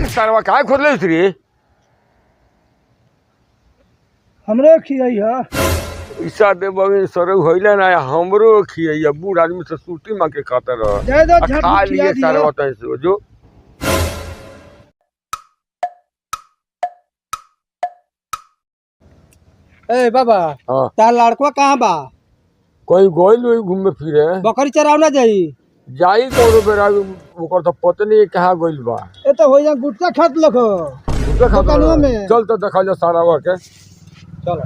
के सरवा काय खोदले रे? हमरे खियाई है ईसा दे बगे सरौ होइला ना हमरो खियैया बूढ़ आदमी से सूटी मां के खाता रह जाए दो झट खा खिया लिए दिया। सरवा तै से जो ए बाबा हां तार लड़कवा कहाँ बा? कोई गोइल हुई घूमे फिरे बकरी चराव ना जाई? जाई कोनो बेरा ओकर तो पता नहीं कहाँ गोइल बा। ए तो होइजा गुटका खात लखो दुकानवा में। चल तो देखा जा सारा के चलो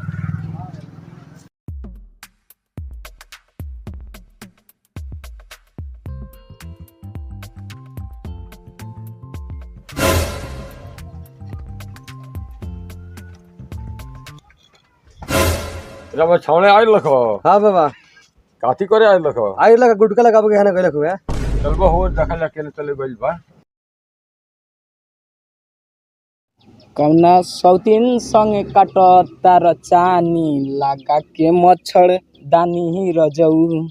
रवा छावले आइल लखो हाँ बाबा काठी करे आइल लखो आई लगा गुटका लगाबो के हना गइल हुए। चलबो हो देखा जा केने चले गइल बा। कौना सौतीन संग काटता रचानी लगा के मच्छर दानी ही रजऊ।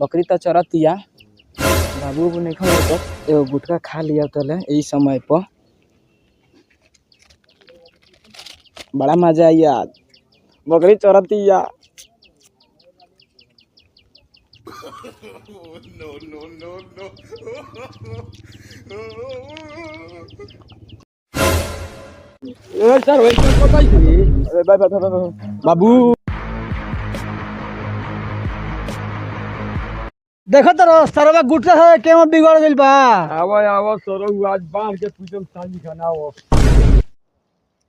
बकरी तो चरतिया बाबू नहीं खा तो एगो गुटका खा लिया तले यही समय पर बड़ा मजा आया। बकरी चरतिया ए सर वही तो बताई थी बाबू देखो तो सरवा गुटका है केमा बिगड़ गइल बा। आवा सरौ आज बांध के पूजम सांझी खानाओ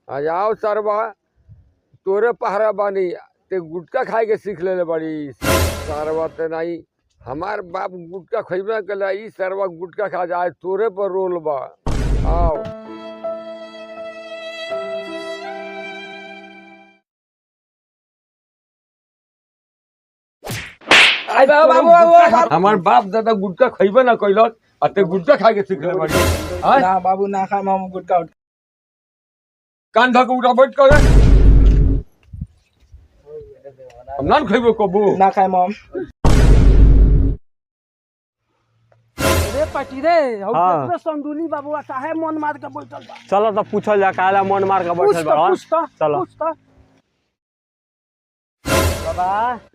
आज आओ सरवा तोरे पहरा बानी ते गुटका खाए के सीख लेले बड़ी सरवा ते नहीं हमार बाप गुटका खइबे कला ई सरवा गुटका खा जाए तोरे पर रोल बा। आओ हमार बाप दादा गुटका खइबे ना कइलक अते गुटका खा के सीख ले बड़ी ना बाबू ना खा मामू गुटका कान धक उठा बैठ कर हम ना खइबे कबू ना खाए मम। रे पाटी रे हाँ। हौ संदूली बाबूआ काहे मन मार के बैठल बा? चलो तो पूछल जा काला मन मार के बैठल बा। चलो बाबा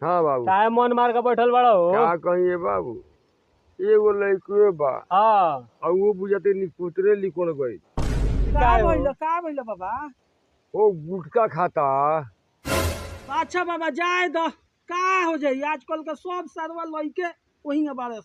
हाँ बाबू काहे मन मार के बैठल बड़ा हो? का कहिए बाबू एगो लइके बा हाँ और वो बुझाते निपुतरे लिखल गई का भइल बाबा? वो गुटखा खाता। अच्छा बाबा जाए दो का हो जाई आजकल के सब सरवा लइके वही बारे।